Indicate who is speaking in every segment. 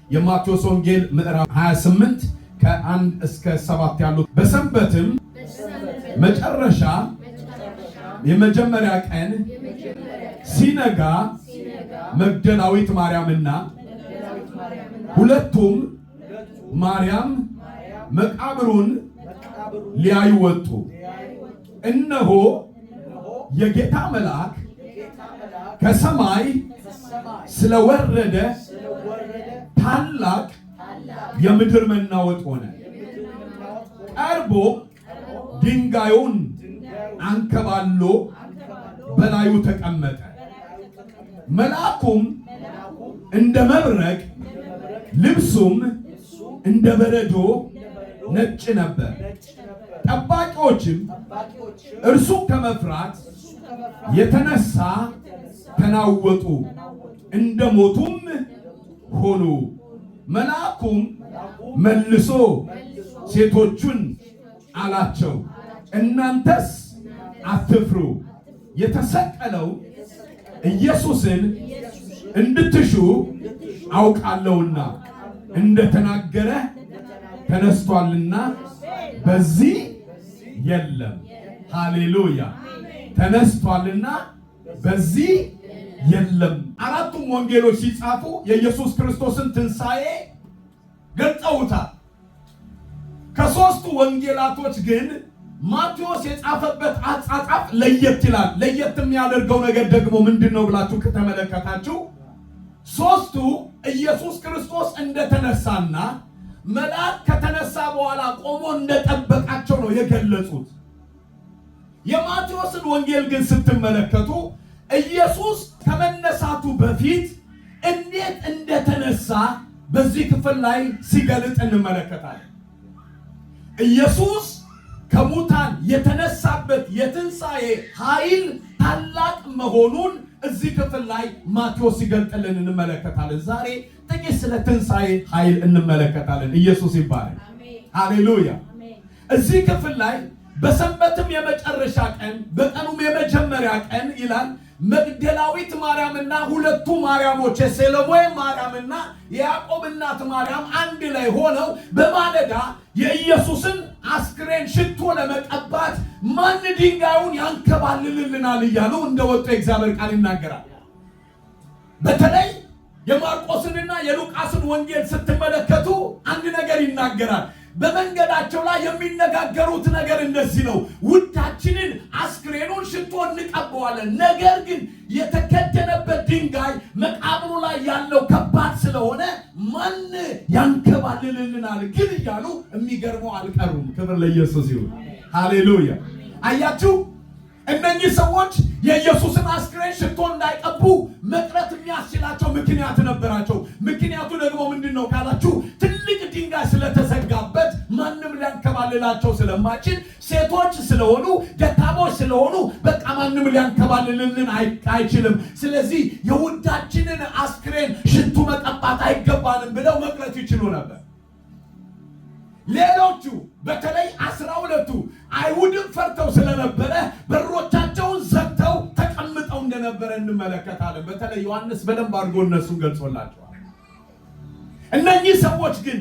Speaker 1: የማቴዎስ ወንጌል ምዕራፍ 28 ከ1 እስከ 7 ያሉት በሰንበትም መጨረሻ የመጀመሪያ ቀን ሲነጋ መግደላዊት ማርያምና ሁለቱም ማርያም መቃብሩን ሊያዩ ወጡ። እነሆ የጌታ መልአክ ከሰማይ ስለወረደ ታላቅ የምድር መናወጥ ሆነ። ቀርቦ ድንጋዩን አንከባሎ በላዩ ተቀመጠ። መልአኩም እንደ መብረቅ ልብሱም እንደ በረዶ ነጭ ነበር። ጠባቂዎችም እርሱን ከመፍራት የተነሳ ተናወጡ፣ እንደ ሞቱም ሆኑ። መልአኩም መልሶ ሴቶቹን አላቸው፣ እናንተስ አትፍሩ፣ የተሰቀለው ኢየሱስን እንድትሹ አውቃለሁና እንደተናገረ ተነስቷልና በዚህ የለም። ሃሌሉያ! ተነስቷልና በዚህ የለም። አራቱም ወንጌሎች ሲጻፉ የኢየሱስ ክርስቶስን ትንሣኤ ገልጸውታል። ከሦስቱ ወንጌላቶች ግን ማቴዎስ የጻፈበት አጻጻፍ ለየት ይላል። ለየት የሚያደርገው ነገር ደግሞ ምንድነው ብላችሁ ከተመለከታችሁ ሦስቱ ኢየሱስ ክርስቶስ እንደተነሳና መልአክ ከተነሳ በኋላ ቆሞ እንደጠበቃቸው ነው የገለጹት። የማቴዎስን ወንጌል ግን ስትመለከቱ ኢየሱስ ከመነሳቱ በፊት እንዴት እንደተነሳ በዚህ ክፍል ላይ ሲገልጥ እንመለከታለን። ኢየሱስ ከሙታን የተነሳበት የትንሣኤ ኃይል ታላቅ መሆኑን እዚህ ክፍል ላይ ማቴዎስ ሲገልጥልን እንመለከታለን። ዛሬ ጥቂት ስለ ትንሣኤ ኃይል እንመለከታለን። ኢየሱስ ይባላል። ሃሌሉያ! እዚህ ክፍል ላይ በሰንበትም የመጨረሻ ቀን በቀኑም የመጀመሪያ ቀን ይላል መግደላዊት ማርያምና ሁለቱ ማርያሞች የሰሎሜ ማርያምና የያዕቆብ እናት ማርያም አንድ ላይ ሆነው በማለዳ የኢየሱስን አስክሬን ሽቶ ለመቀባት ማን ድንጋዩን ያንከባልልልናል እያሉ እንደወጡ የእግዚአብሔር ቃል ይናገራል። በተለይ የማርቆስንና የሉቃስን ወንጌል ስትመለከቱ አንድ ነገር ይናገራል። በመንገዳቸው ላይ የሚነጋገሩት ነገር እንደዚህ ነው። ውዳችንን አስክሬኑን ሽቶ እንቀበዋለን፣ ነገር ግን የተከደነበት ድንጋይ መቃብሩ ላይ ያለው ከባድ ስለሆነ ማን ያንከባልልልናል ግን እያሉ የሚገርመው አልቀሩም። ክብር ለኢየሱስ ይሁን። ሃሌሉያ! አያችሁ፣ እነኚህ ሰዎች የኢየሱስን አስክሬን ሽቶ እንዳይቀቡ መቅረት የሚያስችላቸው ምክንያት ነበራቸው። ምክንያቱ ደግሞ ምንድነው ካላችሁ ትልቅ ድንጋይ ስለተዘጋበት ማንም ሊያንከባልላቸው ስለማይችል ሴቶች ስለሆኑ ደካሞች ስለሆኑ በቃ ማንም ሊያንከባልልን አይችልም። ስለዚህ የውዳችንን አስክሬን ሽቱ መቀባት አይገባንም ብለው መቅረት ይችሉ ነበር። ሌሎቹ በተለይ 12ቱ አይሁድን ፈርተው ስለነበረ በሮቻቸውን ዘግተው ተቀምጠው እንደነበረ እንመለከታለን። በተለይ ዮሐንስ በደንብ አድርጎ እነሱን ገልጾላቸዋል። እነኚህ ሰዎች ግን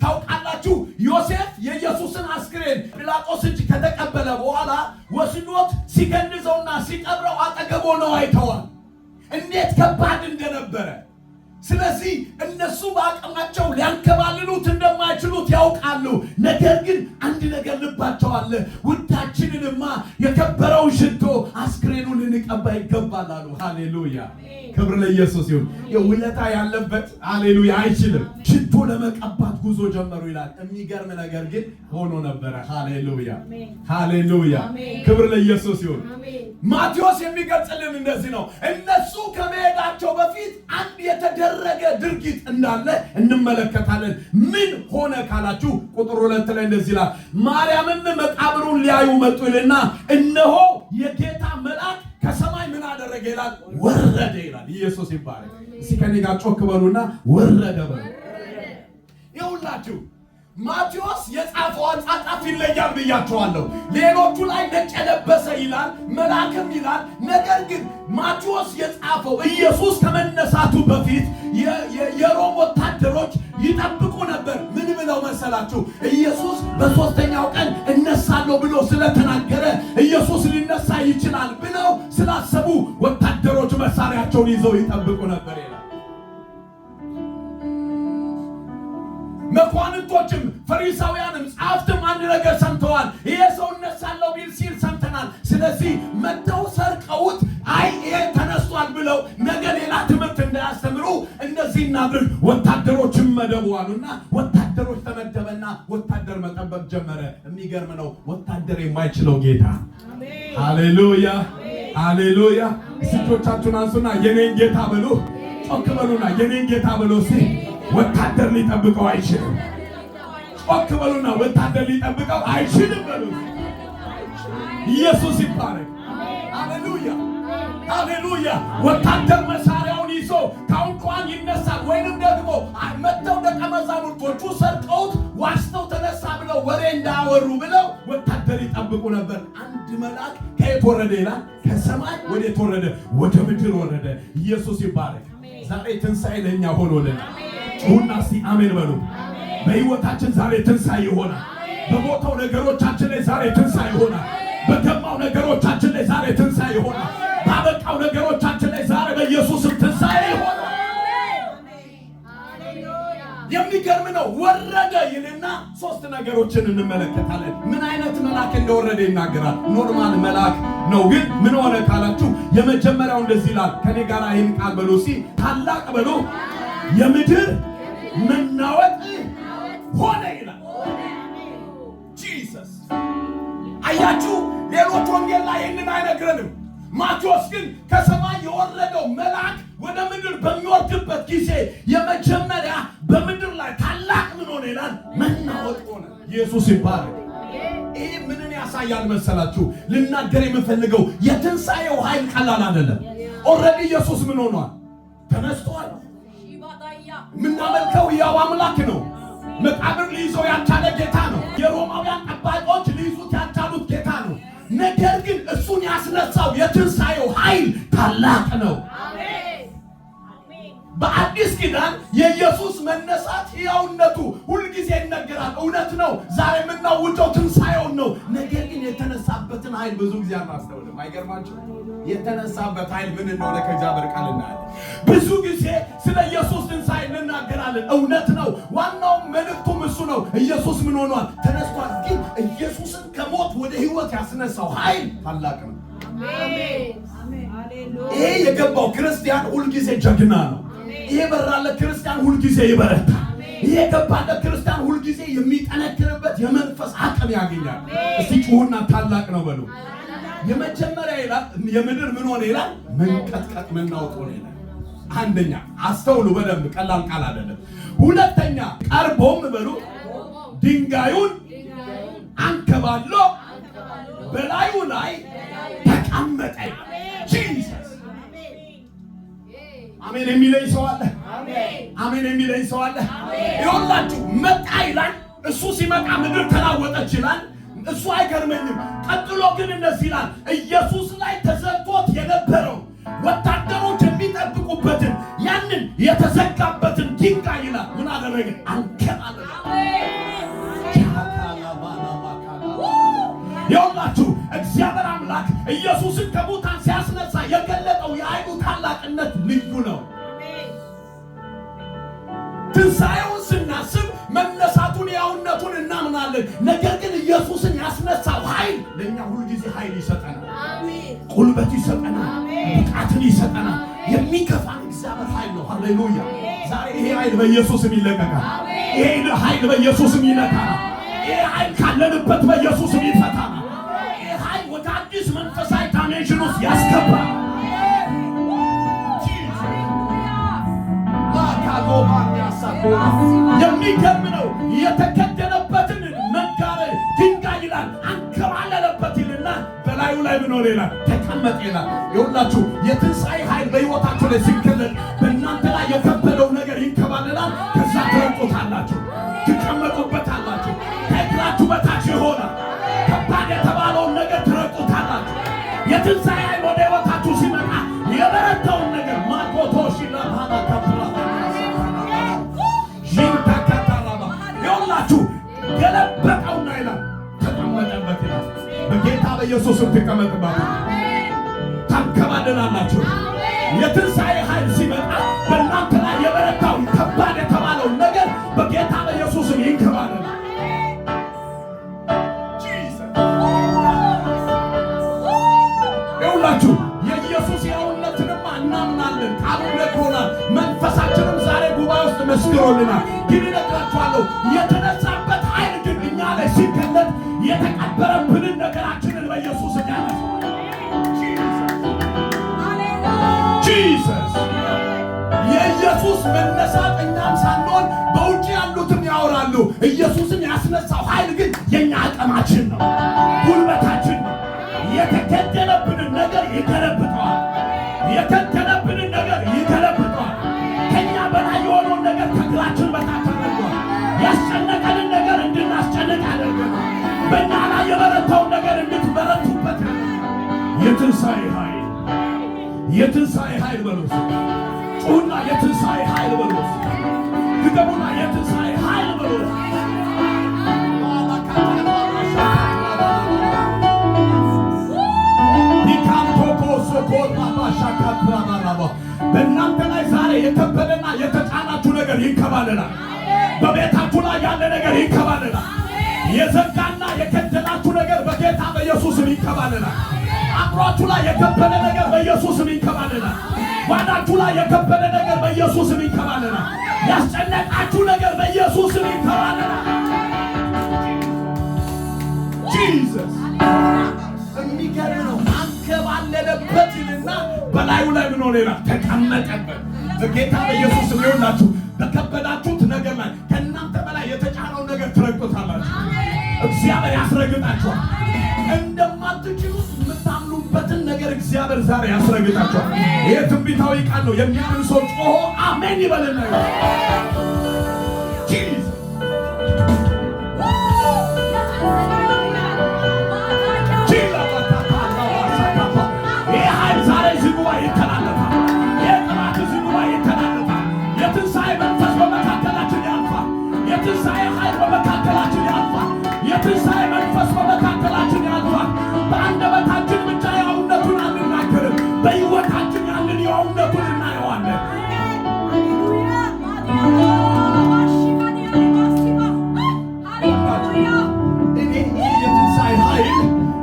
Speaker 1: ታውቃላችሁ ዮሴፍ የኢየሱስን አስክሬን ጲላጦስ እጅ ከተቀበለ በኋላ ወስዶት ሲገንዘውና ሲቀብረው አጠገቦ ነው አይተዋል እንዴት ከባድ እንደነበረ። ስለዚህ እነሱ በአቅማቸው ሊያንከባልሉት እንደማይችሉት ያውቃሉ። ነገር ግን አንድ ነገር ልባቸው አለ። ውዳችንንማ የከበረው ሽቶ አስክሬኑን ልንቀባ ይገባል አሉ። ሃሌሉያ! ክብር ለኢየሱስ ይሁን። የውለታ ያለበት ሃሌሉያ አይችልም። ሽቶ ለመቀባት ጉዞ ጀመሩ ይላል። የሚገርም ነገር ግን ሆኖ ነበረ። ሃሌሉያ! ሃሌሉያ! ክብር ለኢየሱስ ይሁን። ማቴዎስ የሚገልጽልን እንደዚህ ነው። እነሱ ከመሄዳቸው በፊት አንድ የተደረገ ድርጊት እንዳለ እንመለከታለን። ምን ሆነ ካላችሁ ቁጥር 2 ላይ እንደዚህ ይላል፣ ማርያምም መቃብሩን ሊያዩ መጡ ይልና እነሆ የጌታ መልአክ ከሰማይ ምን አደረገ ይላል? ወረደ ይላል። ኢየሱስ ይባረክ። እስኪ ከኔ ጋር ጮክ በሉና ወረደ በሉ። ይኸውላችሁ ማቴዎስ የጻፈው አጻጻፍ ይለያል ብያቸዋለሁ። ሌሎቹ ላይ ነጭ የለበሰ ይላል፣ መልአክም ይላል። ነገር ግን ማቴዎስ የጻፈው ኢየሱስ ከመነሳቱ በፊት የሮም ወታደሮች ወታደሮች ይጠብቁ ነበር። ምን ብለው መሰላችሁ? ኢየሱስ በሶስተኛው ቀን እነሳለሁ ብሎ ስለተናገረ ኢየሱስ ሊነሳ ይችላል ብለው ስላሰቡ ወታደሮች መሳሪያቸውን ይዘው ይጠብቁ ነበር ይላል። መኳንንቶችም ፈሪሳውያንም ጸሐፍትም አንድ ነገር ሰምተዋል። ይሄ ሰው እነሳለሁ ቢል ሲል ሰምተናል። ስለዚህ መጥተው ሰርቀውት አይ ይሄ ተነስቷል ብለው ነገ ሌላ ትምህርት እንዳያስተምሩ እንደዚህ እናድርግ፣ ወታደሮችም መደቡ አሉና ወታደሮች ተመደበና ወታደር መጠበቅ ጀመረ። የሚገርም ነው። ወታደር የማይችለው ጌታ። ሃሌሉያ ሃሌሉያ። እጆቻችሁን አንሱና የኔን ጌታ በሉ። ጮክ በሉና የኔን ጌታ በሉ። ወታደር ሊጠብቀው አይችልም። ጮክ በሉና ወታደር ሊጠብቀው አይችልም በሉ። ኢየሱስ ይባረክ። ሃሌሉያ ሃሌሉያ። ወታደር መሳሪያውን ይዞ ካውንኳን ይነሳል። ወይንም ደግሞ መጥተው ደቀ መዛሙርቶቹ ሰርቀውት ዋሽተው ተነሳ ብለው ወሬ እንዳወሩ ብለው ወታደር ይጠብቁ ነበር። አንድ መልአክ ከየት ወረደ ይላል? ከሰማይ ወዴት ወረደ? ወደ ምድር ወረደ። ኢየሱስ ይባረክ። ዛሬ ትንሣኤ ለእኛ ሆኖልናል። ጩሁና እስቲ አሜን በሉ። በሕይወታችን ዛሬ ትንሣኤ ይሆናል። በሞተው ነገሮቻችን ላይ ዛሬ ትንሣኤ ይሆናል። በደማው ነገሮቻችን ላይ ዛሬ ትንሣኤ ይሆናል። ባበቃው ነገሮቻችን ላይ ዛሬ በኢየሱስም ትንሣኤ ይሆናል። የሚገርም ነው። ወረደ ይልና ሶስት ነገሮችን እንመለከታለን። ምን አይነት መልአክ እንደወረደ ይናገራል። ኖርማል መልአክ ነው። ግን ምን ሆነ ካላችሁ የመጀመሪያው እንደዚህ ይላል። ከኔ ጋር ይህን ቃል በሉ እስቲ። ታላቅ በሉ የምድር መናወጥ ሆነ ይላል። ጂሰስ አያችሁ፣ ሌሎች ወንጌል ላይ ይህንን አይነግረንም። ማቴዎስ ግን ከሰማይ የወረደው መልአክ ወደ ምድር በሚወርድበት ጊዜ የመጀመሪያ በምድር ላይ ታላቅ ምን ሆነ ይላል? መናወጥ ሆነ። ኢየሱስ ይባረክ። ይህ ምንን ያሳያል መሰላችሁ? ልናገር የምፈልገው የትንሣኤው ኃይል ቀላል አይደለም። ኦልሬዲ ኢየሱስ ምን ሆኗል? ተነስቷል። የምናመልከው ያው አምላክ ነው። መቃብር ሊይዘው ያልቻለ ጌታ ነው። የሮማውያን ጠባቂዎች ሊይዙት ያልቻሉት ጌታ ነው። ነገር ግን እሱን ያስነሳው የትንሣኤው ኃይል ታላቅ ነው። በአዲስ ኪዳን የኢየሱስ መነሳት ሕያውነቱ ሁልጊዜ ይነገራል። እውነት ነው። ዛሬ የምናውጀው ትንሣኤውን ነው። ነገር ግን የተነሳበትን ኃይል ብዙ ጊዜ አናስተውልም። አይገርማችሁ? የተነሳበት ኃይል ምን እንደሆነ ከእግዚአብሔር ቃል እናያለን። ብዙ ጊዜ ስለ ኢየሱስ ትንሣኤ እንናገራለን። እውነት ነው። ዋናው መልእክቱም እሱ ነው። ኢየሱስ ምን ሆኗል? ተነስቷል። ግን ኢየሱስን ከሞት ወደ ሕይወት ያስነሳው ኃይል ታላቅ ነው። ይሄ የገባው ክርስቲያን ሁልጊዜ ጀግና ነው። ይሄ በራለ ክርስቲያን ሁልጊዜ ይበረታል። ይሄ የገባለ ክርስቲያን ሁልጊዜ የሚጠነክርበት የመንፈስ አቅም ያገኛል። እስቲ ጩሁና ታላቅ ነው በሉ። የመጀመሪያ ይላል የምድር ምን ሆነ ይላል? መንቀጥቀጥ መናወጥ ሆነ ይላል። አንደኛ አስተውሉ በደንብ፣ ቀላል ቃል አይደለም። ሁለተኛ ቀርቦም በሉ ድንጋዩን አንከባሎ በላዩ ላይ ተቀመጠ። ጂሰስ አሜን የሚለኝ ሰው አለ? አሜን የሚለኝ ሰው አለ? ይኸውላችሁ መጣ ይላል። እሱ ሲመጣ ምድር ተናወጠች ይላል። እሱ አይገርመኝም። ቀጥሎ ግን እንደዚህ ይላል፣ ኢየሱስ ላይ ተዘግቶት የነበረው ወታደሮች የሚጠብቁበትን ያንን የተዘጋበትን ድንጋይ ይላል ምን አደረገ? አንከባለለ። ይኸውላችሁ እግዚአብሔር አምላክ ኢየሱስን ከሙታን ሲያስነሳ የገለጠው የኃይሉ ታላቅነት ልዩ ነው። ትንሣኤውን ስናስብ መነሳቱን ያውነቱን እናምናለን። ነገር ግን ኢየሱስን ያስነሳው ኃይል ለእኛ ሁልጊዜ ኃይል ይሰጠናል፣ ጉልበት ይሰጠናል፣ ብቃትን ይሰጠናል። የሚከፋን እግዚአብሔር ኃይል ነው። ሃሌሉያ! ዛሬ ይሄ ኃይል በኢየሱስም ይለቀቃል። ይሄ ኃይል በኢየሱስም ይነካናል። ይሄ ኃይል ካለንበት በኢየሱስም ይፈታናል። ይሄ ኃይል ወደ አዲስ መንፈሳዊ ዳይሜንሽን ውስጥ ያስገባል። የሚገርም ነው። የተከደነበትን መጋረጃ ድንጋይ ይላል አንከባለለበት ይልና በላዩ ላይ ምን ሆነ ይላል? ተቀመጠ ይላል። ይኸውላችሁ የትንሣኤ ኃይል በሕይወታችሁ ላይ ሲከለል በእናንተ ላይ የከበደው ነገር ይንከባለላል። ከዛ ትረግጡታላችሁ፣ ትቀመጡበታላችሁ። ከእግራችሁ በታች ይሆናል። ከባድ የተባለውን ነገር ትረግጡታላችሁ። የትንሣኤ ኃይል ወደ ሕይወታችሁ ሲመጣ የበረታውን ነገር ማቆቶሽ ይላል በኢየሱስም ትቀመጥባችሁ፣ ታንከባልላላችሁ። የትንሣኤ ኃይል ሲመጣ በእናንተ ላይ የበረታው ከባድ የተባለውን ነገር በጌታ በኢየሱስም ይንከባልላል። ይሁላችሁ የኢየሱስ የእውነትንማ እናምናለን። ቃሉ ነግሮናል። መንፈሳችንም ዛሬ ጉባኤ ውስጥ መስክሮልናል። ግን እነግራችኋለሁ የተነሳበት ኃይል ግን እኛ ላይ ሲገለጥ የተቀበረብንን ነገራችንን በኢየሱስ ያነሳል። ጂሰስ የኢየሱስ መነሳት እኛም ሳንሆን በውጭ ያሉትም ያወራሉ። ኢየሱስን ያስነሳው ኃይል ግን የኛ አቅማችን ነው፣ ጉልበታችን ነው። የተከደነብንን ነገር ይገለብጠዋል። የተከደነብንን ነገር ይገለብጠዋል። ከኛ በላይ የሆነውን ነገር ከእግራችን በታች አድርጓል። ያስጨነቀንን ነገር እንድናስጨንቅ ያደርገናል። በእኛ ላይ የበረታውን ነገር እንድትበረቱበት የትንሣኤ ኃይል የትንሣኤ ኃይል በሉት። ጩሁና የትንሣኤ ኃይል በሉት። ድገሙና የትንሣኤ ኃይል በሉት። በእናንተ ላይ ዛሬ የከበደና የተጫናችሁ ነገር ይንከባለላል። በቤታችሁ ላይ ያለ ነገር ይንከባለላል። የዘጋና የከደናችሁ ነገር በጌታ በኢየሱስም ይንከባለላል። አእምሯችሁ ላይ የከበደ ነገር በኢየሱስም ይንከባለላል። ጓዳችሁ ላይ የከበደ ነገር በኢየሱስም ይንከባለላል። ያስጨነቃችሁ ነገር በኢየሱስም ይንከባለላል። ጂሰስ የሚገርም ነው። አንከባለለበት ይልና በላዩ ላይ ምን ሆነ ይላል? ተቀመጠበት። በጌታ በኢየሱስም ይሁንላችሁ። በከበዳችሁት ነገር ላይ ከእናንተ በላይ የተጫነውን ነገር ትረግጡታላችሁ። እግዚአብሔር ያስረግጣችኋል። እንደማትችሉት የምታምኑበትን ነገር እግዚአብሔር ዛሬ ያስረግጣችኋል። ይሄ ትንቢታዊ ቃል ነው። የሚያምን ሰው ጮሆ አሜን ይበልና የትንሣኤ መንፈስ በመካከላችን ያልፋል። በአንደበታችን ብቻ የእውነቱን አንናገርም፣ በሕይወታችን ያንን የእውነቱን እናየዋለን።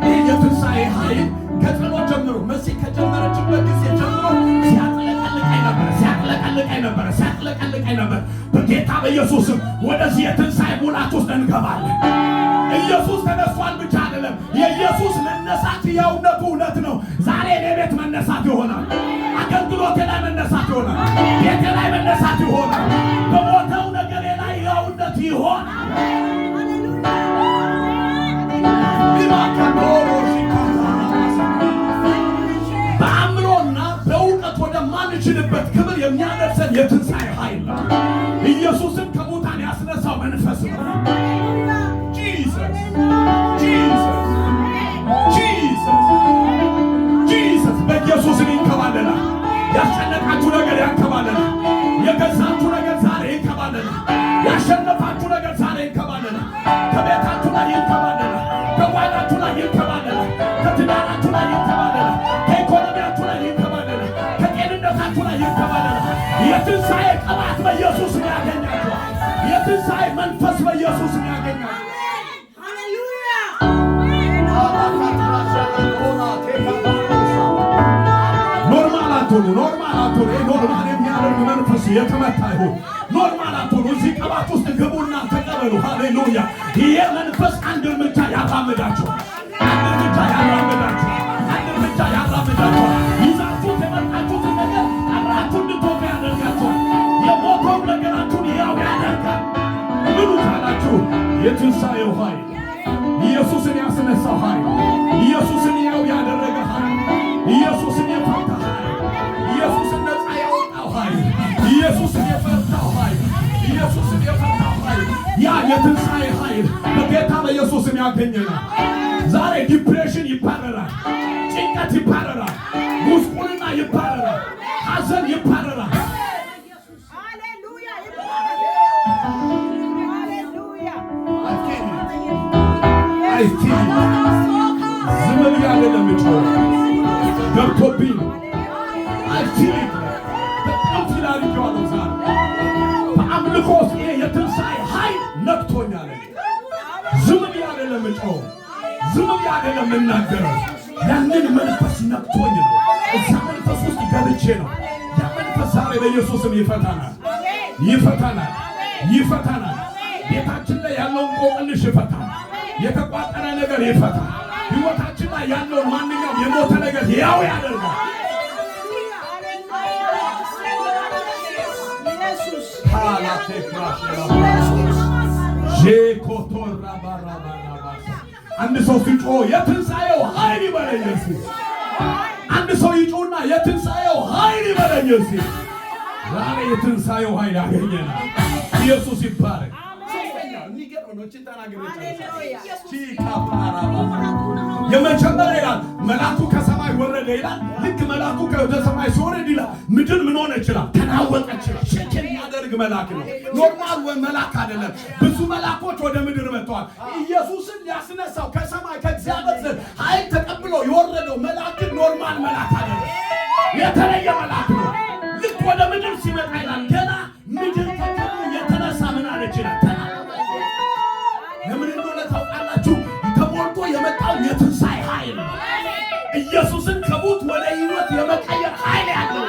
Speaker 1: ይህ የትንሣኤ ኃይል ከጸሎት ጀምሮ መሲ ከጀመረችበት ጊዜ ጀምሮ ሲያጥለቀልቀኝ ነበር። በጌታ በኢየሱስም ወደዚህ የትንሣኤ ሙላት ውስጥ እንገባለን። ኢየሱስ ተነስቷል ብቻ አይደለም፣ የኢየሱስ መነሳት የእውነቱ እውነት ነው። ዛሬ እኔ ቤት መነሳት ይሆናል። አገልግሎቴ ላይ መነሳት ይሆናል። ቤቴ ላይ መነሳት ይሆናል። በሞተው ነገሬ ላይ የእውነት ይሆናል። በአእምሮና በእውቀት ወደማንችልበት ክብር የሚያደርሰን የትንሣኤ ኃይል ነው። ኢየሱስን ከሙታን ያስነሳው መንፈስ ነው። ጂሰስ በኢየሱስ ይንከባለላል። ያስጨነቃችሁ ነገር ያንከባለላል። የገዛችሁ ነገር ዛሬ ይንከባለላል። ያሸነፋችሁ ነገር ዛሬ ይንከባለላል። ከቤታችሁ ላይ ይንከባለላል። ከጓዳችሁ ላይ ይንከባለላል። ከትዳራችሁ ላይ ይንከባለላል። ከኢኮኖሚያችሁ ላይ ይንከባለላል። ከጤንነታችሁ ላይ ይንከባለላል። የትንሣኤ ቅባት በኢየሱስ ያገኛችኋል። የትንሣኤ መንፈስ በኢየሱስ ያገኛል። ኖርማል የሚያደርግ መንፈስ የተመታ ይሁን። ኖርማል አትሁኑ። እዚህ ቅባት ውስጥ ግቡና ተቀበሉ። ሃሌሉያ! ይሄ መንፈስ አንድ እርምጃ ያራምዳችኋል። ይዛችሁት የመጣችሁትን ነገር አብራችሁ እንድትወጡ ያደርጋችኋል። የሞተውን ነገራችሁን ያው ያደርጋል። ምኑ ካላችሁ የትንሣኤው ኃይል፣ ኢየሱስን ያስነሳው ኃይል፣ ኢየሱስን ያው ያደረገ ኃይል፣ ኢየሱስን የፈታ ኃይል፣ ኢየሱስን ነፃ ያወጣው ኃይል፣ ኢየሱስን የፈታው ኃይል፣ ኢየሱስን የፈታው ኃይል፣ ያ የትንሣኤ ኃይል በጌታ በኢየሱስም ያገኘናል። ዛሬ ዲፕሬሽን ይባረራል፣ ጭንቀት ይባረራል፣ ጉስቁልና ይባረራል፣ ሐዘን ይባረራል። ዝም አይደለም ጮህ ገብቶብኝ አክቲቪቲ በጣም ፊላሪቲዋለው ዛሬ በአምልኮስ ይሄ የትንሣኤ ኃይል ነክቶኛል። ዝም ብዬ አይደለም ጮህ ዝም ብዬ አይደለም የምናገረው ያንን መንፈስ ነክቶኝ ነው። እዛ መንፈስ ውስጥ ገብቼ ነው። ያ መንፈስ ዛሬ በኢየሱስም ይፈታናል ይፈታናል ይፈታናል። ቤታችን ላይ ያለውን ቆቅልሽ ይፈታል። የተቋጠረ ነገር ይፈታል። ሕይወታችን ላይ ያለውን ማንኛውም የሞተ ነገር ያው ያደርጋል። አንድ ሰው ሲጮህ የትንሣኤው ኃይል ይበለኝ እስኪ። አንድ ሰው ይጮህና የትንሣኤው ኃይል ይበለኝ እስኪ። ዛሬ የትንሣኤው ኃይል ያገኘናል። ኢየሱስ ይባረክ። የመጀመሪያ ይላል መልአኩ ከሰማይ ወረደ ይላል። ልክ መልአኩ ወደ ሰማይ ሲወረድ ይላል ምድር ምን ሆነ ይችላል ተናወጠ ይችላል። ሸክ የሚያደርግ መልአክ ነው። ኖርማል መልአክ አይደለም። ብዙ መልአኮች ወደ ምድር መጥተዋል። ኢየሱስን ሊያስነሳው ከሰማይ ከእግዚአብሔር ዘንድ ኃይል ተቀብሎ የወረደው መልአክ ኖርማል መልአክ አይደለም። የተለየ መልአክ ነው። ልክ ወደ ምድር ሲመጣ ይላል ገና ምድር ተቀብሎ የተነሳ ምን አለ ይችላል ለምን እንደሆነ ታውቃላችሁ? ተሞልቶ የመጣው የትንሣኤ ኃይል ነው። ኢየሱስን ከሞት ወደ ሕይወት የመቀየር ኃይል ያለው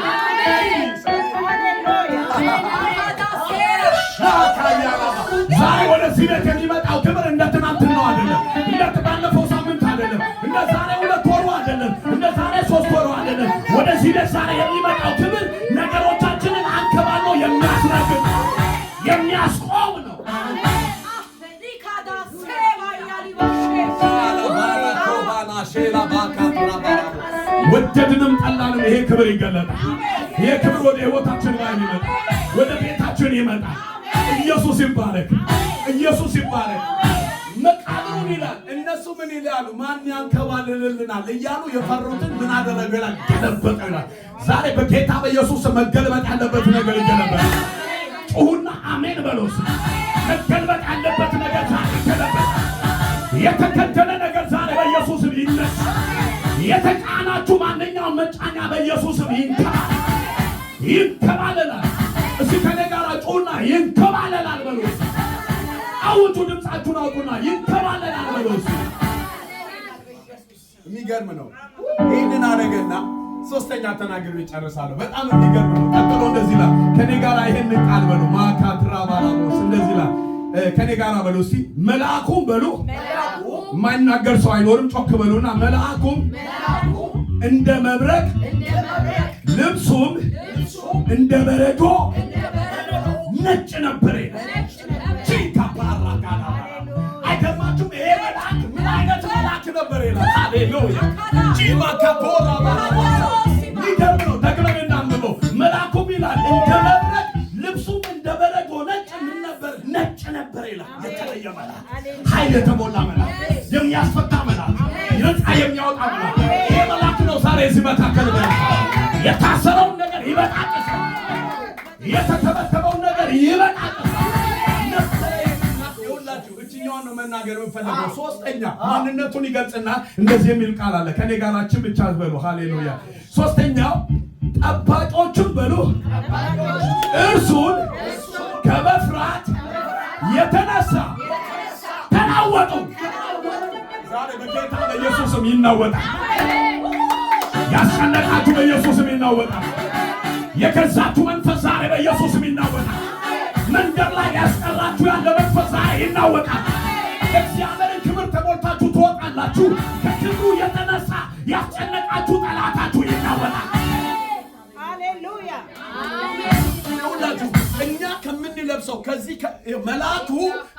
Speaker 1: ዛሬ ወደዚህ ቤት የሚመጣው ክብር እንደ ትናንትናው አይደለም፣ እንደ ባለፈው ሳምንት አይደለም፣ እንደ ዛሬ 2 ወሩ አይደለም፣ እንደ ዛሬ 3 ወሩ አይደለም። ወደዚህ ቤት ዛሬ የሚመጣው ክብር ነገሮቻችንን አንከባሎ የሚያስረግጥ የሚያስቆም ነው። ወደድንም ጠላንም ይሄ ክብር ይገለጣል። ይሄ ክብር ወደ ሕይወታችን ላይ ይመጣል፣ ወደ ቤታችን ይመጣል። ኢየሱስ ይባረክ፣ ኢየሱስ ይባረክ። መቃብሩን ይላል እነሱ ምን ይላሉ? ማን ያንከባልልልናል እያሉ የፈሩትን ምን አደረገላል? ገለበጠ ይላል። ዛሬ በጌታ በኢየሱስ መገልበጥ ያለበት ነገር ይገለበጣል። ጩሁና አሜን በሎስ። መገልበጥ ያለበት ነገር ዛሬ ይገለበጣል። የተከተለ ነገር ዛሬ በኢየሱስ ይነሳ። የተጫናችሁ ማንኛውም መጫኛ በኢየሱስ ይንከባለላል። እስኪ ከኔ ጋር ጩሁና ይንከባለላል በሎስ። አውጡ፣ ድምፃችሁን አውጡና ይንከባለላል በሎስ። የሚገርም ነው። ይህንን አደረገና ሶስተኛ ተናግሬ እጨርሳለሁ። በጣም የሚገርም ነው። ቀጥሎ እንደዚህ ይላል። ከኔ ጋር ይሄን ቃል በሉ ማካትራ ባላቦስ እንደዚህ ይላል። ከኔ ጋር በሉ እስቲ መልአኩም በሉ የማይናገር ሰው አይኖርም። ጮክ በሉና መልአኩም እንደ መብረቅ ልብሱም እንደ በረዶ ነጭ ነበር። አይገርማችሁም? ይሄ መልአክ ምን አይነት መልአክ ነበር ይላል። ሃሌሉያ ጂማካፖራ ይገርም ነው። ደግመን እናንብበው። መልአኩም ይላል እንደ መብረቅ ልብሱም እንደ በረዶ ነጭ ምን ነበር? ነጭ ነበር ይላል። የተለየ መልአክ፣ ኃይል የተሞላ መልአክ፣ የሚያስፈታ መልአክ፣ ነፃ የሚያወጣ መልአክ። ይሄ መልአክ ነው ዛሬ እዚህ መካከል የታሰረውን ነገር ይበጣጥሳል፣ የተተበተበውን ነገር ይበጣጥሳል። ይኸውላችሁ እችኛዋን ነው መናገር የምፈልገው። ሶስተኛ ማንነቱን ይገልጽና እንደዚህ የሚል ቃል አለ። ከኔ ጋራችን ብቻ በሉ ሃሌሉያ። ሶስተኛው ጠባቂዎቹን በሉ እርሱን ከመፍራት የተነሳ ተናወጡ። ዛሬ በጌታ በኢየሱስም ይናወጣል። ያስጨነቃችሁ በኢየሱስም ይናወጣል። የገዛችሁ መንፈስ ዛሬ በኢየሱስም ይናወጣል። መንገድ ላይ ያስቀራችሁ ያለ መንፈስ ዛሬ ይናወጣል። እግዚአብሔርን ክብር ተሞልታችሁ ትወጣላችሁ። ከክብሩ የተነሳ ያስጨነቃችሁ ጠላታችሁ ይናወጣል። ሃሌሉያ። እኛ ከምንለብሰው ከዚህ መልአኩ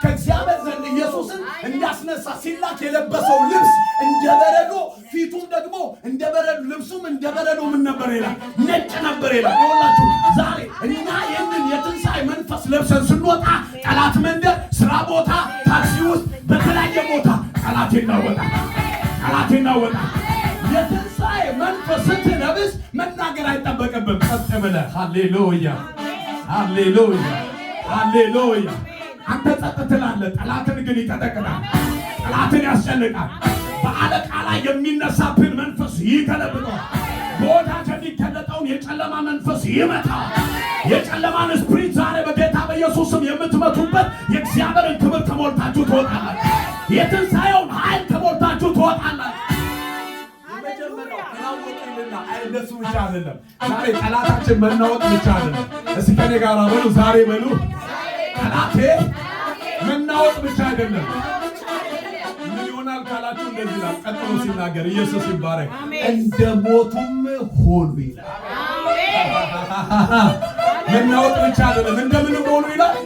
Speaker 1: ከእግዚአብሔር ዘንድ ኢየሱስን እንዳስነሳ ሲላክ የለበሰው ልብስ እንደ በረዶ፣ ፊቱም ደግሞ እንደ በረዶ፣ ልብሱም እንደ በረዶ ምን ነበር ይላል? ነጭ ነበር ይላል። ይኸውላችሁ ዛሬ እኛ ይህንን የትንሣኤ መንፈስ ለብሰን ስንወጣ ጠላት መንደር፣ ስራ ቦታ፣ ታክሲ ውስጥ፣ በተለያየ ቦታ ጠላት ይናወጣል፣ ጠላት ይናወጣል። የትንሣኤ መንፈስ ስትለብስ መናገር አይጠበቅብም። ጸጥ ብለህ ሃሌሉያ ሃሌሉያ ሃሌሉያ። አንተ ጸጥ ትላለህ፣ ጠላትን ግን ይቀጠቅጣል፣ ጠላትን ያስጨንቃል። በአለቃ ላይ የሚነሳብን መንፈስ ይገለብጠዋል። በወዳጅ የሚገለጠውን የጨለማ መንፈስ ይመታል። የጨለማን ስፕሪት ዛሬ በጌታ በኢየሱስም የምትመቱበት የእግዚአብሔርን ክብር ተሞልታችሁ ትወጣላችሁ። የትንሣኤውን ኃይል ተሞልታችሁ ትወጣላችሁ። እንደሱ ብቻ አይደለም። ዛሬ ጠላታችን መናወጥ ብቻ አይደለም። እስኪ ከኔ ጋር በሉ፣ ዛሬ በሉ፣ ጠላቴ መናወጥ ብቻ አይደለም። ምን ይሆናል ካላችሁ እንደዚህ ይላል። ቀጥሎ ሲናገር ኢየሱስ ይባረክ። እንደ ሞቱም ሆኑ ይላል። መናወጥ ብቻ አይደለም። እንደምንም ሆኑ ይላል።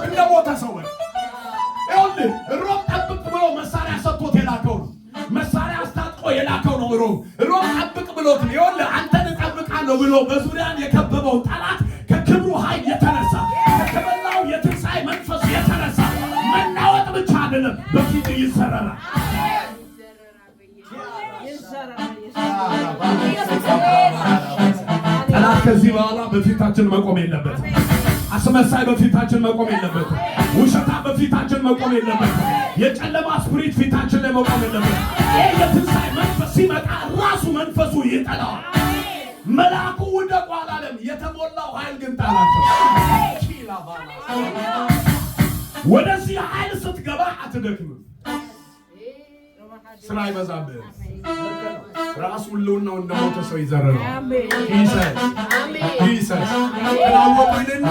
Speaker 1: እንደ ሞተ ሰው ነው። ይኸውልህ ሮም ጠብቅ ብሎ መሳሪያ ሰጥቶት የላከው ነው። መሳሪያ አስታጥቆ የላከው ነው። ሮም ጠብቅ ብሎት ነው። ይኸውልህ አንተን እጠብቃለሁ ብሎ በዙሪያን የከበበው ጠላት ከክብሩ ኃይል የተነሳ ከበላው የትንሣኤ መንፈስ የተነሳ መናወጥ ብቻ አይደለም፣ በፊት ይዘረራል። ጠላት ከዚህ በኋላ በፊታችን መቆም የለበትም። አስመሳይ በፊታችን መቆም የለበትም። ውሸታ በፊታችን መቆም የለበትም። የጨለማ ስፕሪት ፊታችን ላይ መቆም የለበትም። ይህ የትንሣኤ መንፈስ ሲመጣ ራሱ መንፈሱ ይጠላዋል። መልአኩ ውደቁ አላለም። የተሞላው ኃይል ግን ጣላቸው። ወደዚህ ኃይል ስትገባ አትደክምም። ስራ አይበዛብህም። ራሱ ሁሉናው እንደሞተ ሰው ይዘረራል። ኢየሱስ ተናወቁልና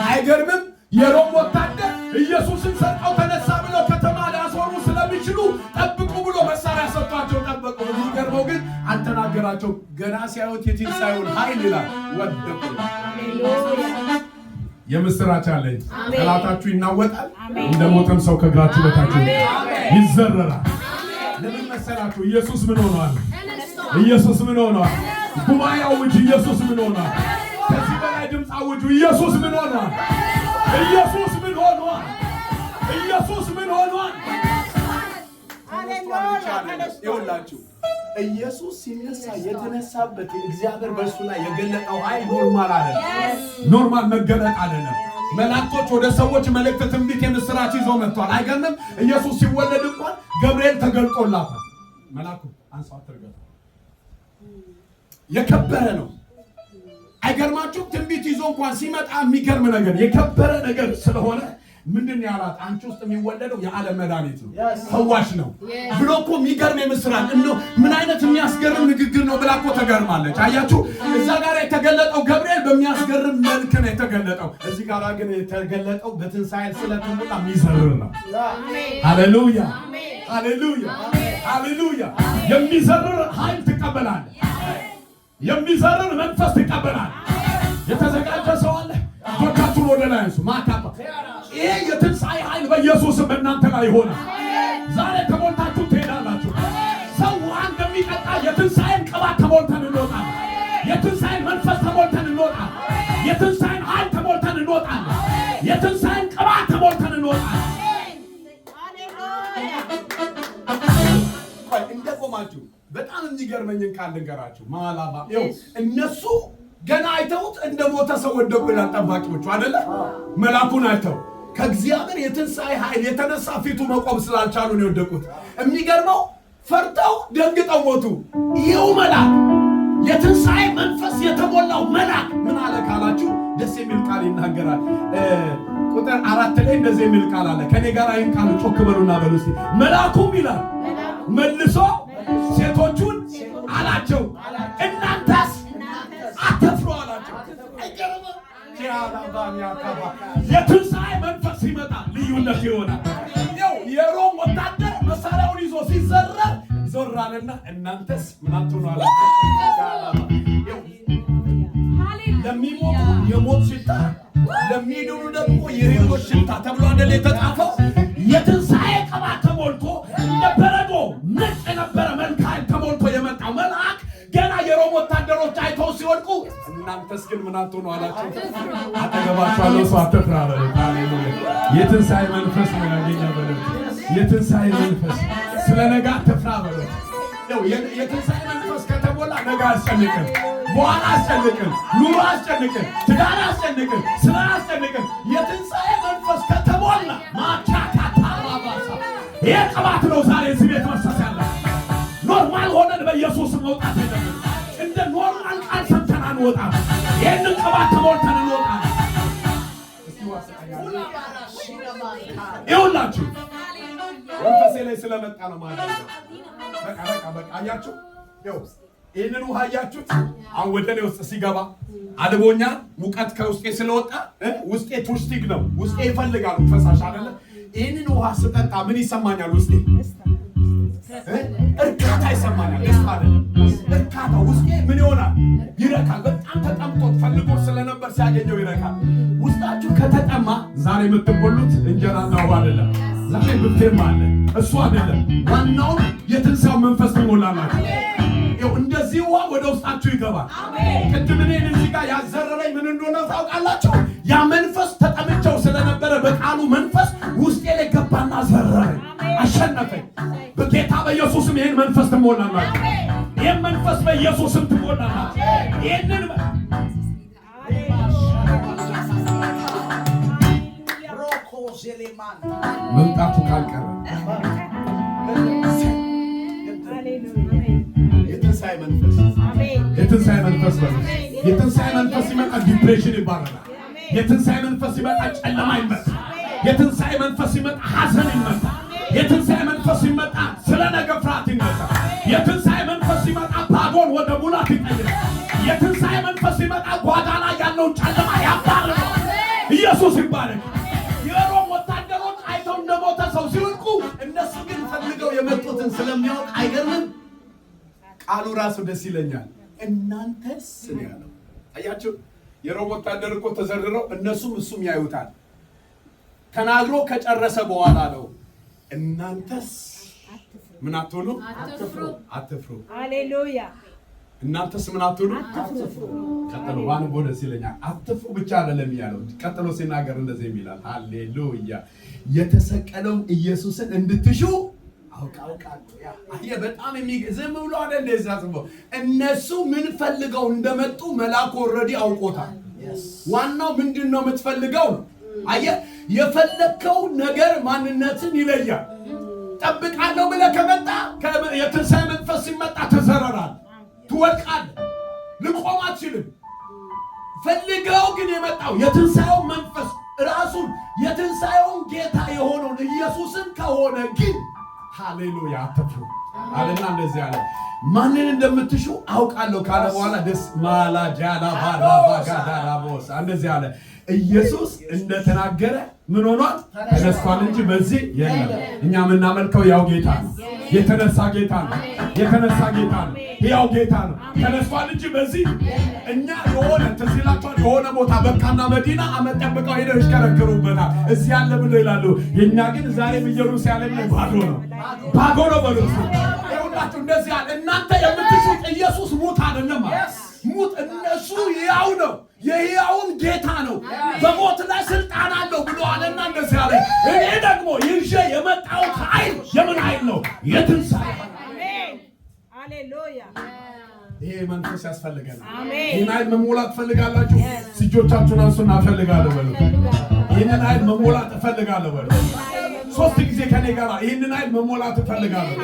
Speaker 1: አይገርምም? የሮም ወታደር ኢየሱስን ሰርቀው ተነሳ ብሎ ከተማ ሊያስወሩ ስለሚችሉ ጠብቁ ብሎ መሳሪያ ሰጥቷቸው ጠበቁ። የሚገርመው ግን አልተናገራቸው። ገና ሲያዩት የትንሣኤውን ኃይል ይላል ወደቁ። የምስራች አለኝ። ጠላታችሁ ይናወጣል። እንደሞተም ሰው ከእግራችሁ በታች ይዘረራል። ለምን መሰላችሁ? ኢየሱስ ምን ሆኗል? ኢየሱስ ምን ሆኗል? ጉባኤ አውጁ! ኢየሱስ ምን ሆኗል? ከዚህ በላይ ድምፅ አውጁ! ኢየሱስ ምን ሆኗል? ኢየሱስ ምን ሆኗል? ኢየሱስ ምን ሆኗል? ይኸውላችሁ ኢየሱስ ሲነሳ የተነሳበት እግዚአብሔር በእሱ ላይ የገለጠው ኃይል ኖርማል አይደለም። ኖርማል መገለጥ አይደለም። መላእክቶች ወደ ሰዎች መልእክት፣ ትንቢት፣ የምስራች ይዘው መጥቷል። አይገርምም? ኢየሱስ ሲወለድ እንኳን ገብርኤል ተገልጦላታል። መልአኩ አንሳው አትርገጥ የከበረ ነው። አይገርማችሁም? ትንቢት ይዞ እንኳን ሲመጣ የሚገርም ነገር የከበረ ነገር ስለሆነ ምንድን ያላት? አንቺ ውስጥ የሚወለደው የዓለም መድኃኒት ነው፣ ፈዋሽ ነው ብሎ እኮ የሚገርም የምስራች እንደው ምን አይነት የሚያስገርም ንግግር ነው ብላ እኮ ተገርማለች። አያችሁ፣ እዛ ጋር የተገለጠው ገብርኤል በሚያስገርም መልክ ነው የተገለጠው። እዚህ ጋር ግን የተገለጠው በትንሣኤ ስለተሞላ የሚዘርር ነው። ሃሌሉያ፣ ሃሌሉያ፣ ሃሌሉያ። የሚዘርር ኃይል ትቀበላለህ። የሚዘርር መንፈስ ትቀበላለህ። የተዘጋጀ ሰው አለ? እጆቻችሁን ወደ ላይ አንሱ። ማካባ ይሄ የትንሣኤ ኃይል በኢየሱስም በእናንተ ላይ ይሆናል። ዛሬ ተሞልታችሁ ትሄዳላችሁ። ሰው ውሃ እንደሚጠጣ የትንሣኤን ቅባት ተሞልተን እንወጣለን። የትንሣኤን መንፈስ ተሞልተን እንወጣለን። የትንሣኤን ኃይል ተሞልተን እንወጣለን። የትንሣኤን ቅባት ተሞልተን እንወጣለን። እንደቆማችሁ በጣም የሚገርመኝን ቃል ልንገራችሁ። ማላባ ይኸው እነሱ ገና አይተውት እንደ ሞተ ሰው ወደቁ ይላል። ጠባቂዎቹ አይደለ? መልአኩን አይተው ከእግዚአብሔር የትንሣኤ ኃይል የተነሳ ፊቱ መቆም ስላልቻሉ ነው የወደቁት። የሚገርመው ፈርተው ደንግጠው ሞቱ። ይኸው መልአክ የትንሣኤ መንፈስ የተሞላው መልአክ ምን አለ ካላችሁ ደስ የሚል ቃል ይናገራል። ቁጥር 4 ላይ እንደዚህ የሚል ቃል አለ። ከኔ ጋር ይህን ቃል ጮክ በሉና በሉ እስቲ። መልአኩም ይላል መልሶ ሴቶቹን አላቸው እናንተስ አትፍሩ አላቸው። የትንሣኤ መንፈስ ሲመጣ ልዩነት ይሆናል። የሮም ወታደር መሳሪያውን ይዞ ሲዘረር ዞር አለና እናንተስ ምን አትሆኑ አላቸው። ለሚሞቱ የሞት ሽታ፣ ለሚድኑ ደግሞ የሕይወት ሽታ ተብሎ አይደል የተጻፈው? የትንሣኤ ቅባት ተሞልቶ እንደ በረዶ ነጭ የነበረ መልካም ተሞልቶ የመጣው መልአክ ገና የሮም ወታደሮች አይተው ሲወድቁ እናንተስ ግን ምን አትሆኑ አላቸው። አጠገባችሁ ያለው ሰው አትፍራ በሉት። ሃሌሉያ! የትንሣኤ መንፈስ ነው ያገኘ በሉት። የትንሣኤ መንፈስ ስለ ነገ አትፍራ በሉት። የትንሣኤ መንፈስ ከተሞላ ነገ አስጨንቅን፣ በኋላ አስጨንቅን፣ ኑሮ አስጨንቅን፣ ትዳር አስጨንቅን፣ ስራ አስጨንቅን። የትንሣኤ መንፈስ ከተሞላ ማቻካታ ራባሳ ይሄ ቅባት ነው ዛሬ እዚህ ቤት መፍሰስ ያለ መውጣት የለብንም። እንደ ኖርማል ቃል ሰምተን አንወጣም። ይህንን ቅባት ተሞልተን እንወጣለን። ይኸውላችሁ መንፈሴ ላይ ስለመጣ ነው ማለት ነው። በቃ አያችሁ። ይህንን ውሃ አያችሁት? አሁን ወደ እኔ ውስጥ ሲገባ አልቦኛ ሙቀት ከውስጤ ስለወጣ ውስጤ ቱስቲክ ነው። ውስጤ ይፈልጋል ፈሳሽ አይደለ? ይህንን ውሃ ስጠጣ ምን ይሰማኛል? ውስጤ እርካታ ይሰማኛል። ደስታ አይደለም፣ እርካታ። ውስጤ ምን ይሆናል? ይረካል። በጣም ተጠምቶት ፈልጎ ስለነበር ሲያገኘው ይረካል። ውስጣችሁ ከተጠማ ዛሬ የምትሞሉት እንጀራና ውሃ አይደለም። ዛሬ ብፌም አለ፣ እሱ አይደለም። ዋናውን የትንሣኤው መንፈስ ትሞላላችሁ። እንደዚህ ውሃ ወደ ውስጣችሁ ይገባል። ቅድም እኔን እዚህ ጋር ያዘረረኝ ምን እንደሆነ ታውቃላችሁ? ያ መንፈስ ተጠምቼው ስለነበረ በቃሉ መንፈስ ውስጤ ላይ ገባና ዘረረኝ፣ አሸነፈኝ። በጌታ በኢየሱስም ይህን መንፈስ ትሞላላችሁ። ይህን መንፈስ በኢየሱስም ትሞላላችሁ። ይህንን መምጣቱ ካልቀረ የትንሣኤ መንፈስ ሲመጣ ዲፕሬሽን ይባላል። የትንሣኤ መንፈስ ሲመጣ ጨለማ ይመጣል። የትንሣኤ መንፈስ ሲመጣ ሐዘን ይመጣል። የትንሣኤ መንፈስ ሲመጣ ስለ ነገ ፍርሃት ይመጣል። የትንሣኤ መንፈስ ሲመጣ ባዶን ወደ ሙላት ይቀይራል። የትንሣኤ መንፈስ ሲመጣ ጓዳ ላይ ያለውን ጨለማ ያባርራል። ኢየሱስ ይባረክ። የሮም ወታደሮች አይተው እንደሞተ ሰው ሲወድቁ እነሱ ግን ፈልገው የመጡትን ስለሚያውቅ አይገርምም? ቃሉ ራሱ ደስ ይለኛል። እናንተስ ነው ያለው። አያችሁ፣ የሮም ወታደር እኮ ተዘርረው እነሱም እሱም ያዩታል። ተናግሮ ከጨረሰ በኋላ ነው እናንተስ ምን አትሆኑ? አትፍሩ። ሃሌሉያ። እናንተስ ምን አትሆኑ? አትፍሩ። ቀጥሎ ዋን ደስ ይለኛል። አትፍሩ ብቻ አይደለም ያለው። ቀጥሎ ሲናገር እንደዚህ ይላል። ሃሌሉያ። የተሰቀለውን ኢየሱስን እንድትሹ አውቃለሁ። በጣም ዝም ብሎ አይደል ያሳስበው። እነሱ ምን ፈልገው እንደመጡ መልአኩ ኦልሬዲ አውቆታል። ዋናው ምንድነው የምትፈልገው ነው። አየህ፣ የፈለከው ነገር ማንነትን ይለያል። ጠብቃለሁ ብለህ ከመጣ የትንሣኤ መንፈስ ሲመጣ ተዘረራል፣ ትወድቃለህ፣ ልቆም አትችልም። ፈልገው ግን የመጣው የትንሣኤው መንፈስ ራሱን የትንሣኤውን ጌታ የሆነውን ኢየሱስን ከሆነ ግን ሃሌሉያ አትፍሩ አለና እንደዚህ አለ። ማንን እንደምትሹ አውቃለሁ ካለ በኋላ ደስ ማላጃላ ባራባጋዳራቦስ እንደዚህ አለ። ኢየሱስ እንደተናገረ ምን ሆኗል? ተነስቷል እንጂ በዚህ የለም። እኛ የምናመልከው ያው ጌታ ነው። የተነሳ ጌታ ነው። የተነሳ ጌታ ነው። ያው ጌታ ነው። ተነስቷል እንጂ በዚህ እኛ የሆነ ትዝ ይላችኋል፣ የሆነ ቦታ በቃና መዲና አመት ጠብቀው ሄደው ይሽከረከሩበታል። እዚህ ያለ ብለው ይላሉ። የእኛ ግን ዛሬም ኢየሩሳሌም ላይ ባዶ ነው። ባዶ ነው በሉት። ይኸውላችሁ እንደዚህ አለ። እናንተ የምትሹት ኢየሱስ ሙት አይደለም። ሙት እነሱ ያው ነው። የሕያውን ጌታ ነው። በሞት ላይ ስልጣን አለው ብሎ አለና እንደዚህ አለ። እኔ ደግሞ ይዤ የመጣሁት ኃይል የምን ኃይል ነው? የትንሣኤ። አሜን፣ ሃሌሉያ። ይሄ መንፈስ ያስፈልገናል። ይህን ኃይል መሞላት ትፈልጋላችሁ? እጆቻችሁን አንሱና እፈልጋለሁ በሉ። ይህንን ኃይል መሞላት እፈልጋለሁ በሉ። 3 ጊዜ ከኔ ጋር ይህንን ኃይል መሞላት እፈልጋለሁ።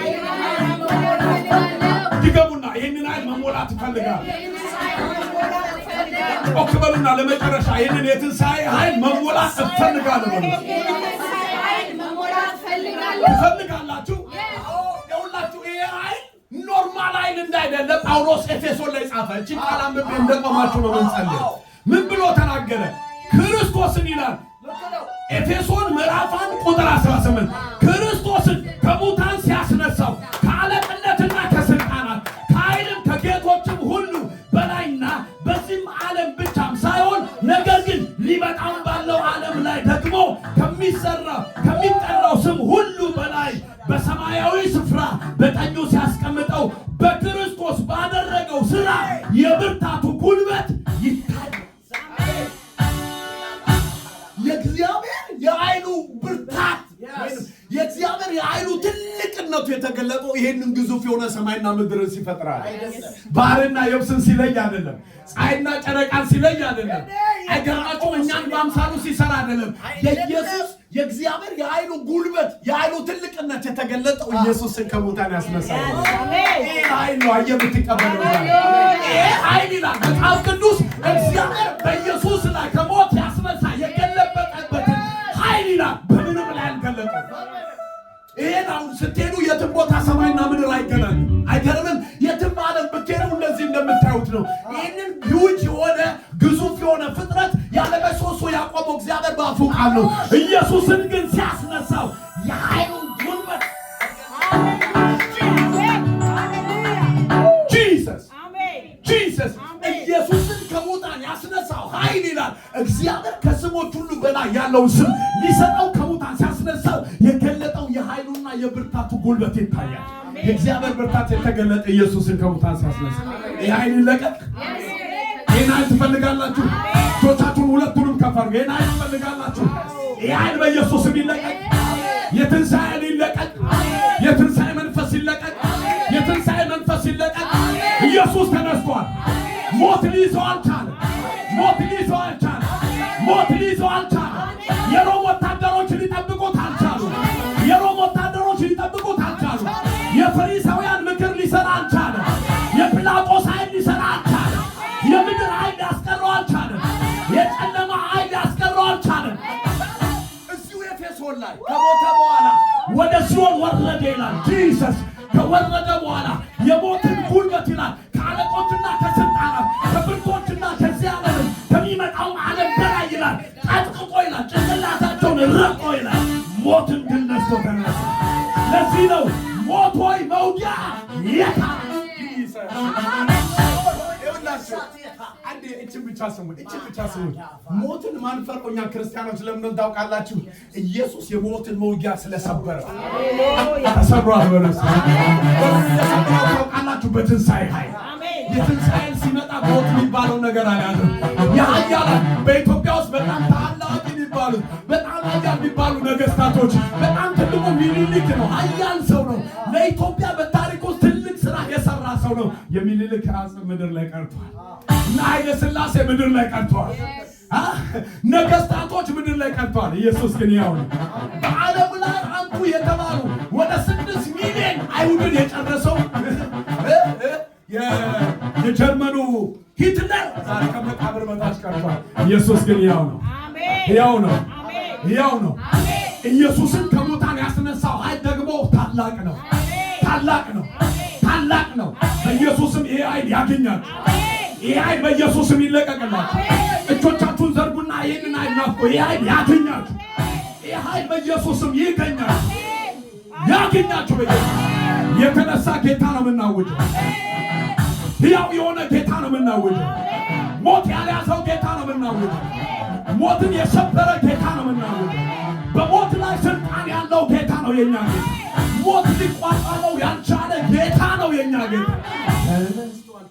Speaker 1: ድገሙና ይህንን ኃይል መሞላት እፈልጋለሁ። ኦክበሉና ለመጨረሻ ይህንን የትንሣኤ ኃይል መሞላት እፈልጋለሁ በሉ። ትፈልጋላችሁ? ይኸውላችሁ ይሄ ኃይል ኖርማል ኃይል እንዳይደለ ጳውሎስ ኤፌሶን ላይ ጻፈ። እቺ ቃል አንብቤ እንደቆማችሁ ነው የምንጸልየው። ምን ብሎ ተናገረ? ክርስቶስን ይላል ኤፌሶን ምዕራፍ 1 ቁጥር 18 ክርስቶስን ከሙታን ሲያስነሳው ከአለቅነትና ከስልጣናት ከኃይልም ከጌቶችም ሁሉ በላይና በዚህም ዓለም ብቻም ሳይሆን ነገር ግን ሊመጣም ባለው ዓለም ላይ ደግሞ ከሚጠራው ስም ሁሉ በላይ በሰማያዊ ስፍራ በቀኙ ሲያስቀምጠው በክርስቶስ ባደረገው ሥራ የብርታቱ ጉልበት ይታያል። የእግዚአብሔር የኃይሉ ብርታት የእግዚአብሔር የኃይሉ ትልቅነቱ የተገለጠው ይሄንን ግዙፍ የሆነ ሰማይና ምድርን ሲፈጥራል። ባህርና የብስን ሲለይ አይደለም። ፀሐይና ጨረቃን ሲለይ አይደለም። አይገርማችሁም? እኛን በአምሳሉ ሲሰራ አይደለም። የኢየሱስ የእግዚአብሔር የኃይሉ ጉልበት የኃይሉ ትልቅነት የተገለጠው ኢየሱስን ከሙታን ያስነሳው ይሄ ኃይል ነው። የምትቀበለው ይሄ ኃይል ይላል መጽሐፍ ቅዱስ እግዚአብሔር በኢየሱስ ላይ ከሞት ያስነሳ የገለበጠበትን ኃይል ይላል በምንም ላይ አልገለጠው። ይሄን አሁን ስትሄዱ የትም ቦታ ሰማይና ምድር አይገናኙም። አይገርምም? የትም ዓለም ብትሄዱ እንደዚህ እንደምታዩት ነው። ይህንን ሂውጅ የሆነ ግዙፍ የሆነ ፍጥረት ያለ ምሰሶ ያቆመው እግዚአብሔር በአፉ ቃል ነው። ኢየሱስን ግን ሲያስነሳው የኃይሉን ጉልበት ጂሰስ ኢየሱስን ከሙታን ያስነሳው ኃይል ይላል እግዚአብሔር ከስሞች ሁሉ በላይ ያለውን ስም ሊሰጠው ከሙታን ሲያስነሳው የገለጠው የኃይሉና የብርታቱ ጉልበት ይታያል። የእግዚአብሔር ብርታት የተገለጠ ኢየሱስን ከሙታን ሲያስነሳ ይህ ኃይል ይለቀቅ። ይህን ኃይል ትፈልጋላችሁ? እጆቻችሁን ሁለቱንም ከፍ አድርጉ። ይህን ኃይል ትፈልጋላችሁ? ይህ ኃይል በኢየሱስም ይለቀቅ። የትንሣኤ ኃይል ይለቀቅ። የትንሣኤ መንፈስ ይለቀቅ። የትንሣኤ መንፈስ ይለቀቅ። ኢየሱስ ተነስቷል። ሞት ሊይዘው አልቻለም። ሞት ሊይዘው አልቻለም። ሞት ሊይዘው አልቻለም። የሮም ወታደሮች ሊጠብቁት አልቻሉ። የሮም ወታደሮች ሊጠብቁት አልቻሉ። የፈሪሳውያን ምክር ሊሰራ አልቻለም። የጲላጦስ ኃይል ሊሰራ አልቻለም። የምድር ኃይል ሊያስቀረው አልቻለም። የጨለማ ኃይል ሊያስቀረው አልቻለም። እዚሁ ኤፌሶን ላይ ከሞተ በኋላ ወደ ሲኦል ወረደ ይላል። ጂሰስ ከወረደ በኋላ የሞትን ጉልበት ይላል ከአለቆችና ከስልጣናት ከብርቶችና ከዚህ ዓለም ከሚመጣው ዓለም በላይ ይላል ቀጥቅጦ ይላል ጭንቅላታቸውን ረቆ ይላል ሞትን ድል ነስቶ ተነሳ። ለዚህ ነው ሞት ሆይ መውጊያ የታ አንዴ እችን ብቻ ስሙት፣ እችን ብቻ ስሙት። ሞትን ማንፈርቀው እኛ ክርስቲያኖች ለምን ታውቃላችሁ? ኢየሱስ የሞትን መውጊያ ስለሰበረ ተሰብሯል። በለስ ታውቃላችሁ? በትንሣኤ ኃይል የትንሣኤ ሲመጣ ሞት የሚባለው ነገር አልያዘም። የኃያላን በኢትዮጵያ ውስጥ በጣም ታላቅ የሚባሉት በጣም ኃያል የሚባሉ ነገስታቶች በጣም ትልቁ ሚኒሊክ ነው። ኃያል ሰው ነው። ለኢትዮጵያ በታሪክ ውስጥ ትልቅ ስራ የሰራ ሰው ነው። የሚኒሊክ ራስ ምድር ላይ ቀርቷል። እና ኃይለ ሥላሴ ምድር ላይ ቀርቷል። ነገስታቶች ምድር ላይ ቀርቷል። ኢየሱስ ግን ያው ነው። በዓለም ላይ አንቱ የተባሉ ወደ 6 ሚሊዮን አይሁድን የጨረሰው የጀርመኑ ሂትለር ዛሬ ከመቃብር በታች ቀርቷል። ኢየሱስ ግን ያው ነው። ያው ነው። ያው ነው። ኢየሱስን ከሙታን ያስነሳው ኃይል ደግሞ ታላቅ ነው። ታላቅ ነው። ታላቅ ነው። በኢየሱስም ይሄ ኃይል ያገኛችሁ። ይሄ ኃይል በኢየሱስም ይለቀቅላችሁ። እጆቻችሁን ዘርጉና ይሄንን ኃይል ናፍቆ ይሄ ኃይል ያገኛችሁ። ይሄ ኃይል በኢየሱስም ይገኛችሁ። ያገኛችሁ። በኢየሱስ የተነሳ ጌታ ነው የምናውጀው። ሕያው የሆነ ጌታ ነው የምናውጀው። ሞት ያልያዘው ጌታ ነው የምናውጀው። ሞትን የሰበረ ጌታ ነው የምናውጀው። በሞት ላይ ስልጣን ያለው ጌታ ነው የኛ ጌታ። ሞት ሊቋቋመው ያልቻለ ጌታ ነው የኛ ጌታ። ተነስቷል፣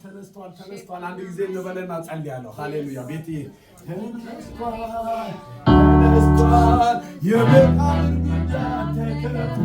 Speaker 1: ተነስቷል። አንድ ጊዜ እንበልና ጸልያለሁ። ሃሌሉያ። ቤት ተነስቷል፣ ተነስቷል። የመቃብር ግንብ ተከፈተ።